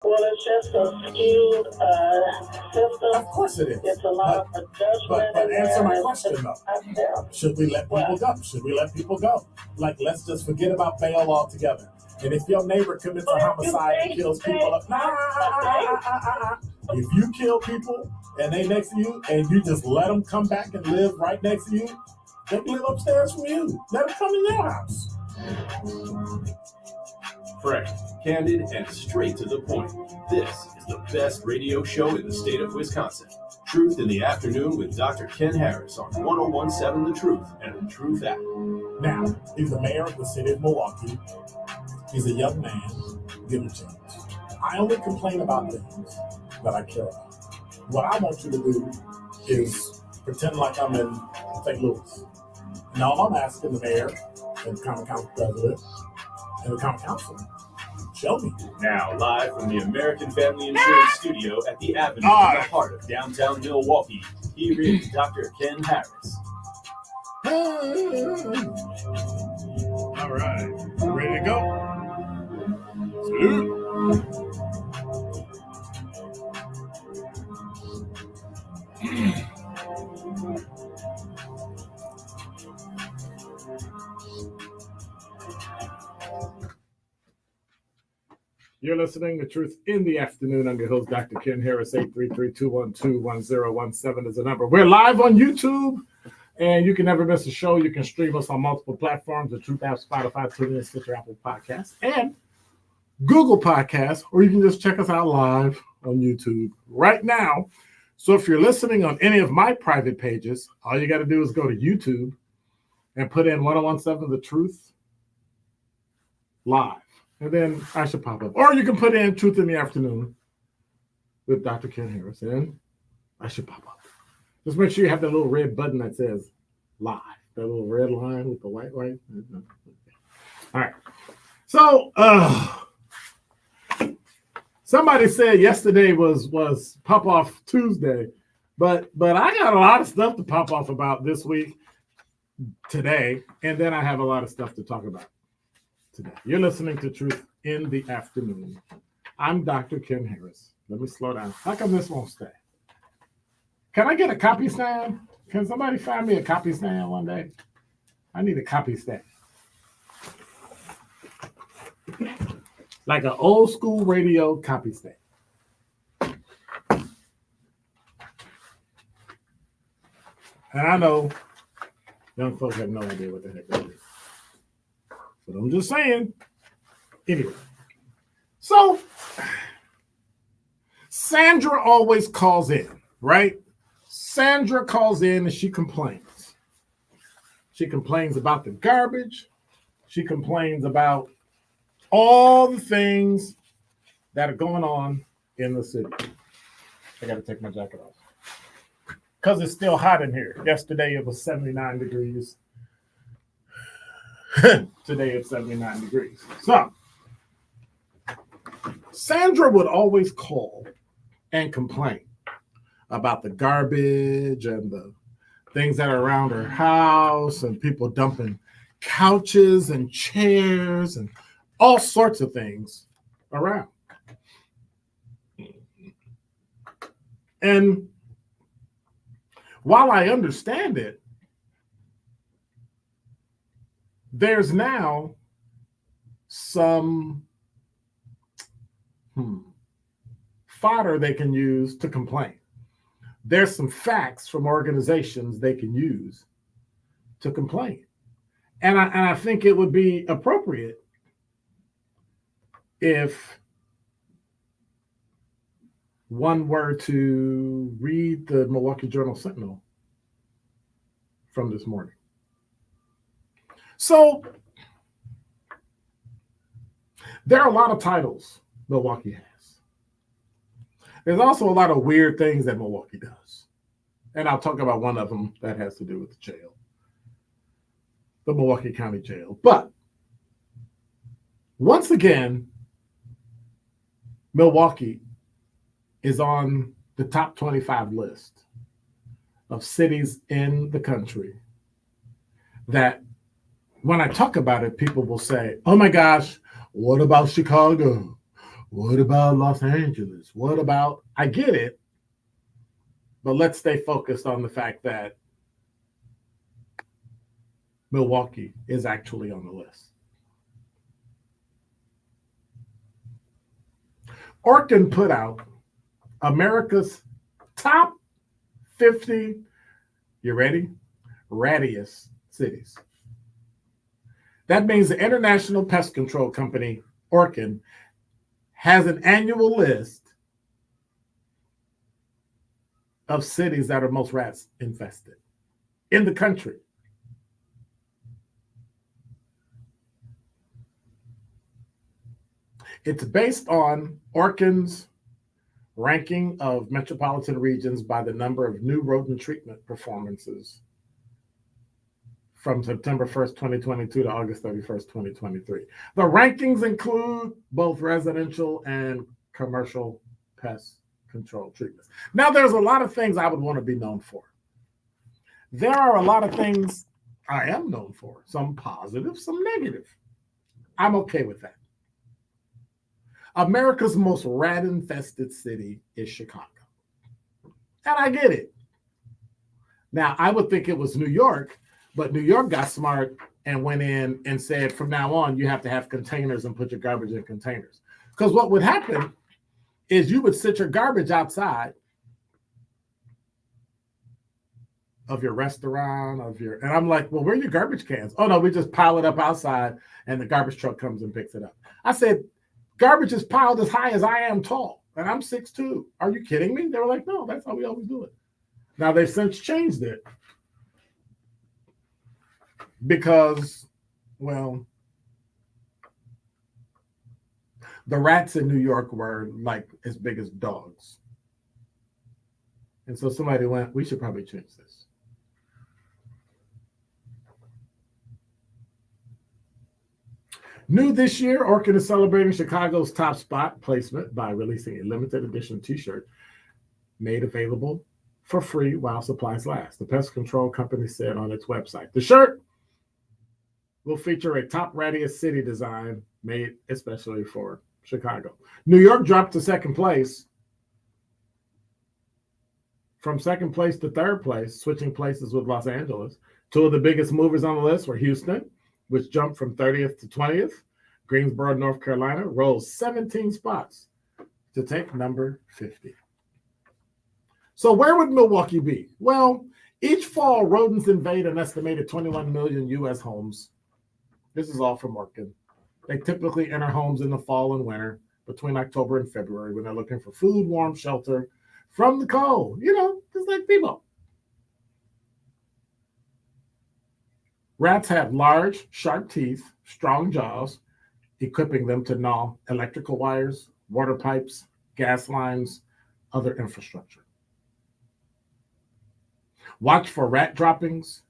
Well, it's just a skewed system. Of course it is. It's a lot of adjustment. But answer my question though. Should we let people go? Should we let people go? Like, let's just forget about bail altogether. And if your neighbor commits a homicide and kills people, if you kill people and they next to you and you just let them come back and live right next to you, they can live upstairs from you. Let them come in your house. Frank, candid, and straight to the point. This is the best radio show in the state of Wisconsin. Truth in the Afternoon with Dr. Ken Harris on 1017 The Truth and the Truth app. Now, he's the mayor of the city of Milwaukee. He's a young man. Give him a chance. I only complain about things that I care about. What I want you to do is pretend like I'm in St. Louis. And all I'm asking the mayor and the common council president and the common council, show me. Now, live from the American Family Insurance Studio at the Avenue in the heart of downtown Milwaukee, here is Dr. Ken Harris. All right, ready to go? Salute. You're listening to Truth in the Afternoon. I'm your host, Dr. Ken Harris. 833-212-1017 is the number. We're live on YouTube, and you can never miss a show. You can stream us on multiple platforms, the Truth app, Spotify, TuneIn, Stitcher, Apple Podcasts, and Google Podcasts, or you can just check us out live on YouTube right now. So if you're listening on any of my private pages, all you got to do is go to YouTube and put in 1017 The Truth live. And then I should pop up. Or you can put in Truth in the Afternoon with Dr. Ken Harris, and I should pop up. Just make sure you have that little red button that says live. That little red line with the white line. All right. So somebody said yesterday was Pop Off Tuesday, but I got a lot of stuff to pop off about this week, today, and then I have a lot of stuff to talk about today. You're listening to Truth in the Afternoon. I'm Dr. Ken Harris. Let me slow down. How come this won't stay? Can I get a copy stand? Can somebody find me a copy stand one day? I need a copy stand. Like an old school radio copy stand. And I know young folks have no idea what the heck that is. But I'm just saying. Anyway. So, Sandra always calls in, right? Sandra calls in and she complains. She complains about the garbage. She complains about all the things that are going on in the city. I got to take my jacket off because it's still hot in here. Yesterday it was 79 degrees. Today it's 79 degrees. So, Sandra would always call and complain about the garbage and the things that are around her house and people dumping couches and chairs and all sorts of things around. And while I understand it, there's now some fodder they can use to complain. There's some facts from organizations they can use to complain. And I think it would be appropriate if one were to read the Milwaukee Journal Sentinel from this morning. So there are a lot of titles Milwaukee has. There's also a lot of weird things that Milwaukee does. And I'll talk about one of them that has to do with the jail, the Milwaukee County Jail. But once again, Milwaukee is on the top 25 list of cities in the country that when I talk about it, people will say, oh my gosh, what about Chicago? What about Los Angeles? What about, I get it, but let's stay focused on the fact that Milwaukee is actually on the list. Orkin put out America's top 50, you ready? Rattiest cities. That means the international pest control company, Orkin, has an annual list of cities that are most rats infested in the country. It's based on Orkin's ranking of metropolitan regions by the number of new rodent treatment performances from September 1st, 2022 to August 31st, 2023. The rankings include both residential and commercial pest control treatments. Now, there's a lot of things I would want to be known for. There are a lot of things I am known for, some positive, some negative. I'm okay with that. America's most rat-infested city is Chicago. And I get it. Now, I would think it was New York, but New York got smart and went in and said, from now on, you have to have containers and put your garbage in containers. Because what would happen is you would sit your garbage outside of your restaurant, and I'm like, well, where are your garbage cans? Oh, no, we just pile it up outside and the garbage truck comes and picks it up. I said, garbage is piled as high as I am tall, and I'm 6'2". Are you kidding me? They were like, no, that's how we always do it. Now, they've since changed it because, well, the rats in New York were like as big as dogs. And so somebody went, we should probably change this. New this year, Orkin is celebrating Chicago's top spot placement by releasing a limited edition t-shirt made available for free while supplies last. The pest control company said on its website. The shirt will feature a top rattiest city design made especially for Chicago. New York dropped to second place. From second place to third place, switching places with Los Angeles. Two of the biggest movers on the list were Houston, which jumped from 30th to 20th. Greensboro, North Carolina, rose 17 spots to take number 50. So where would Milwaukee be? Well, each fall, rodents invade an estimated 21 million U.S. homes. This is all from Orkin. They typically enter homes in the fall and winter, between October and February, when they're looking for food, warm shelter from the cold. You know, just like people. Rats have large, sharp teeth, strong jaws, equipping them to gnaw electrical wires, water pipes, gas lines, other infrastructure. Watch for rat droppings,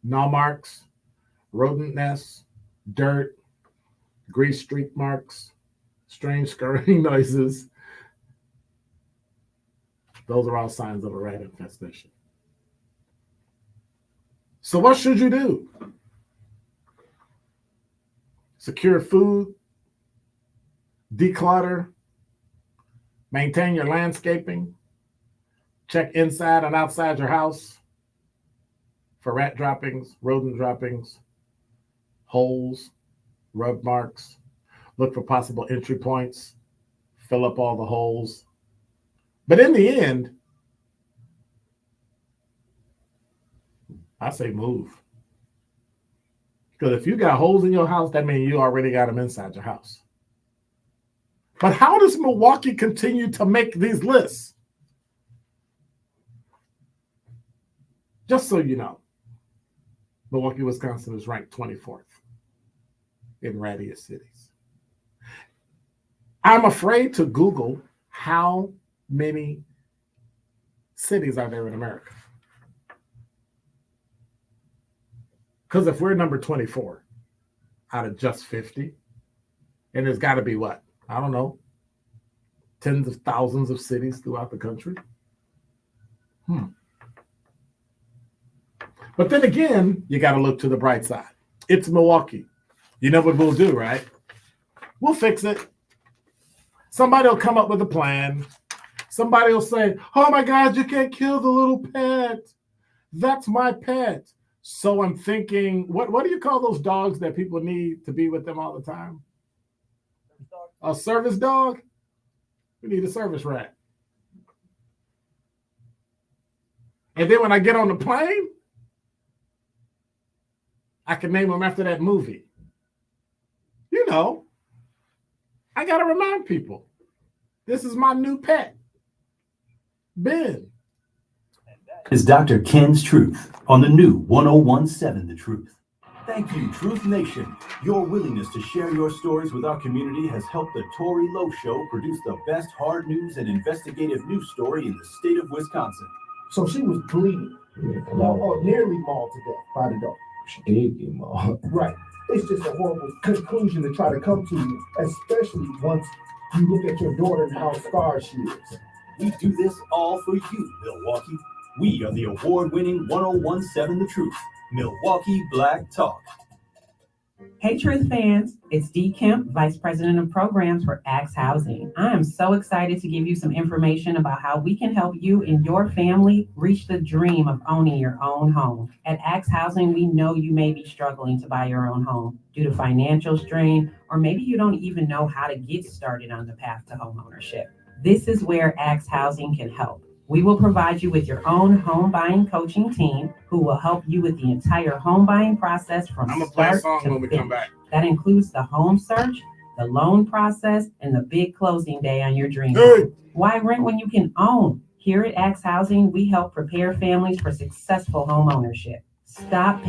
gnaw marks, rodent nests, dirt, grease streak marks, strange scurrying noises. Those are all signs of a rat infestation. So what should you do? Secure food, declutter, maintain your landscaping, check inside and outside your house for rat droppings, rodent droppings, holes, rub marks, look for possible entry points, fill up all the holes. But in the end, I say move. Because if you got holes in your house, that means you already got them inside your house. But how does Milwaukee continue to make these lists? Just so you know, Milwaukee, Wisconsin is ranked 24th in rattiest cities. I'm afraid to Google how many cities are there in America. Because if we're number 24 out of just 50, and there's got to be what? I don't know, tens of thousands of cities throughout the country. But then again, you got to look to the bright side. It's Milwaukee. You know what we'll do, right? We'll fix it. Somebody will come up with a plan. Somebody will say, oh my God, you can't kill the little pet. That's my pet. So I'm thinking, what do you call those dogs that people need to be with them all the time? A service dog? We need a service rat. And then when I get on the plane, I can name them after that movie. You know, I got to remind people, this is my new pet, Ben. Is Dr. Ken's Truth on the new 1017 The Truth. Thank you, Truth Nation. Your willingness to share your stories with our community has helped the Tori Lowe Show produce the best hard news and investigative news story in the state of Wisconsin. So she was bleeding, nearly mauled to death by the dog. She did get mauled. Right. It's just a horrible conclusion to try to come to, especially once you look at your daughter and how scarred she is. We do this all for you, Milwaukee. We are the award-winning 1017 The Truth, Milwaukee Black Talk. Hey Truth fans, it's Dee Kemp, Vice President of Programs for Axe Housing. I am so excited to give you some information about how we can help you and your family reach the dream of owning your own home. At Axe Housing, we know you may be struggling to buy your own home due to financial strain, or maybe you don't even know how to get started on the path to homeownership. This is where Axe Housing can help. We will provide you with your own home buying coaching team who will help you with the entire home buying process from I'm going to play a start song to when we finish. come back. That includes the home search, the loan process, and the big closing day on your dream Hey. home. Why rent when you can own? Here at Axe Housing, we help prepare families for successful home ownership. Stop paying